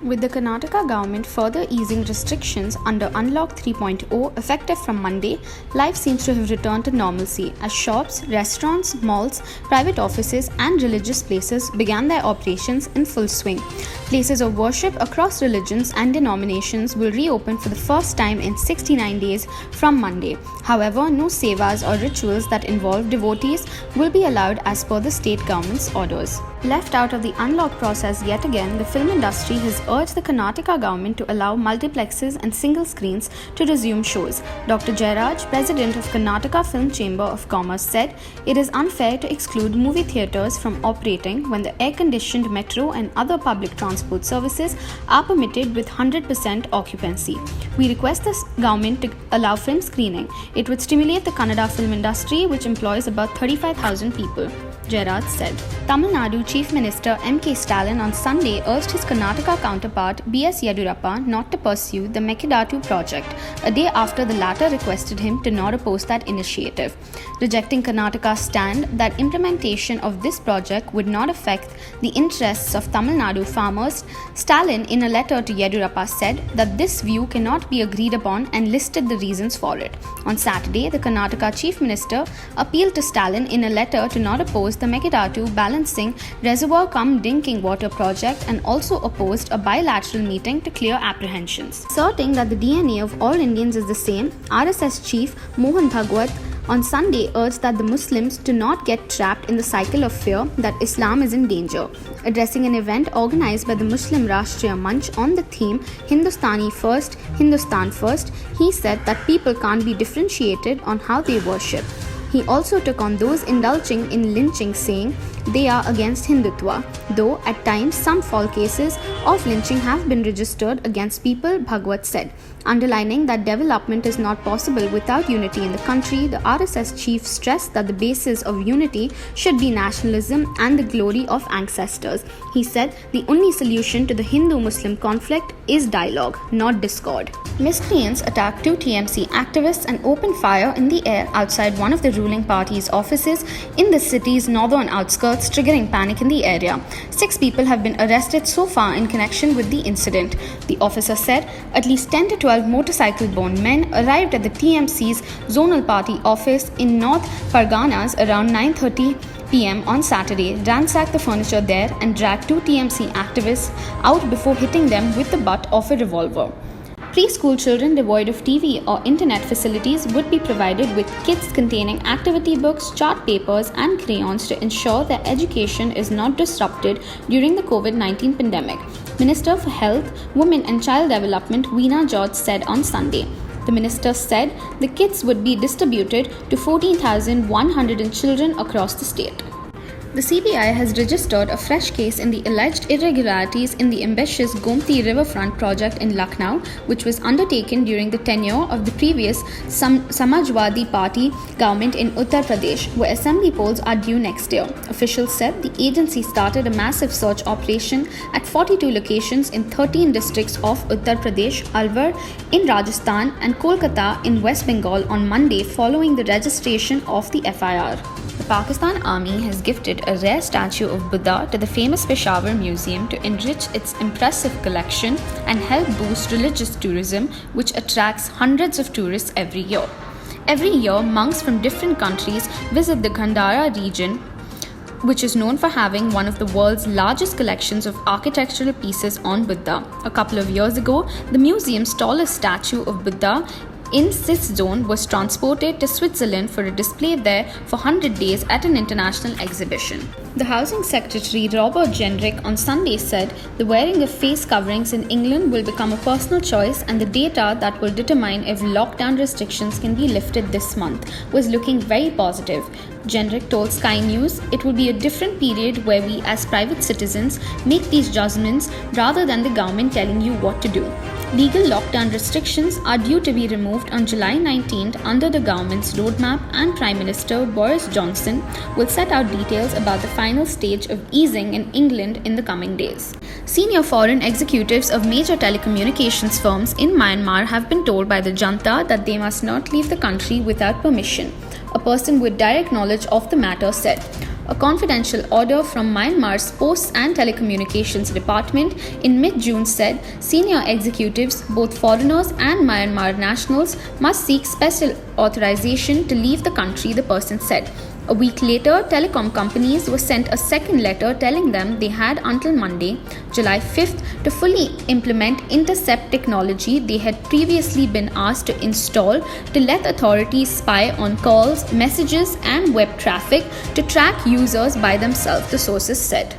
With the Karnataka government further easing restrictions under Unlock 3.0 effective from Monday, life seems to have returned to normalcy as shops, restaurants, malls, private offices, and religious places began their operations in full swing. Places of worship across religions and denominations will reopen for the first time in 69 days from Monday. However, no sevas or rituals that involve devotees will be allowed as per the state government's orders. Left out of the unlock process yet again, the film industry has urged the Karnataka government to allow multiplexes and single screens to resume shows. Dr. Jairaj, president of Karnataka Film Chamber of Commerce, said it is unfair to exclude movie theatres from operating when the air-conditioned metro and other public transport services are permitted with 100% occupancy. We request the government to allow film screening. It would stimulate the Kannada film industry, which employs about 35,000 people, Jairaj said. Tamil Nadu Chief Minister M.K. Stalin on Sunday urged his Karnataka counterpart B.S. Yediyurappa not to pursue the Mekidatu project, a day after the latter requested him to not oppose that initiative. Rejecting Karnataka's stand that implementation of this project would not affect the interests of Tamil Nadu farmers, Stalin, in a letter to Yediyurappa, said that this view cannot be agreed upon and listed the reasons for it. On Saturday, the Karnataka Chief Minister appealed to Stalin in a letter to not oppose the Mekidatu Balancing Reservoir cum Drinking Water project and also opposed a bilateral meeting to clear apprehensions. Asserting that the DNA of all Indians is the same, RSS Chief Mohan Bhagwat on Sunday urged that the Muslims do not get trapped in the cycle of fear that Islam is in danger. Addressing an event organized by the Muslim Rashtriya Manch on the theme Hindustani First, Hindustan First, he said that people can't be differentiated on how they worship. He also took on those indulging in lynching, saying they are against Hindutva, though at times some false cases of lynching have been registered against people, Bhagwat said. Underlining that development is not possible without unity in the country, the RSS chief stressed that the basis of unity should be nationalism and the glory of ancestors. He said the only solution to the Hindu-Muslim conflict is dialogue, not discord. Miscreants attacked 2 TMC activists and opened fire in the air outside one of the ruling party's offices in the city's northern outskirts, triggering panic in the area. 6 people have been arrested so far in connection with the incident. The officer said at least 10 to 12 motorcycle-borne men arrived at the TMC's zonal party office in North Parganas around 9:30 p.m. on Saturday, ransacked the furniture there and dragged 2 TMC activists out before hitting them with the butt of a revolver. Preschool children devoid of TV or internet facilities would be provided with kits containing activity books, chart papers, and crayons to ensure their education is not disrupted during the COVID-19 pandemic. Minister for Health, Women and Child Development Veena George said on Sunday. The minister said the kits would be distributed to 14,100 children across the state. The CBI has registered a fresh case in the alleged irregularities in the ambitious Gomti Riverfront project in Lucknow, which was undertaken during the tenure of the previous Samajwadi Party government in Uttar Pradesh, where assembly polls are due next year. Officials said the agency started a massive search operation at 42 locations in 13 districts of Uttar Pradesh, Alwar in Rajasthan, and Kolkata in West Bengal on Monday following the registration of the FIR. The Pakistan Army has gifted a rare statue of Buddha to the famous Peshawar Museum to enrich its impressive collection and help boost religious tourism, which attracts hundreds of tourists every year. Every year, monks from different countries visit the Gandhara region, which is known for having one of the world's largest collections of architectural pieces on Buddha. A couple of years ago, the museum's tallest statue of Buddha in Sis Zone was transported to Switzerland for a display there for 100 days at an international exhibition. The Housing Secretary Robert Jenrick on Sunday said the wearing of face coverings in England will become a personal choice and the data that will determine if lockdown restrictions can be lifted this month was looking very positive. Jenrick told Sky News it will be a different period where we as private citizens make these judgments rather than the government telling you what to do. Legal lockdown restrictions are due to be removed on July 19th under the government's roadmap, and Prime Minister Boris Johnson will set out details about the final stage of easing in England in the coming days. Senior foreign executives of major telecommunications firms in Myanmar have been told by the junta that they must not leave the country without permission. A person with direct knowledge of the matter said. A confidential order from Myanmar's Posts and Telecommunications Department in mid-June said senior executives, both foreigners and Myanmar nationals, must seek special authorization to leave the country, the person said. A week later, telecom companies were sent a second letter telling them they had until Monday, July 5th, to fully implement intercept technology they had previously been asked to install to let authorities spy on calls, messages, and web traffic to track users by themselves, the sources said.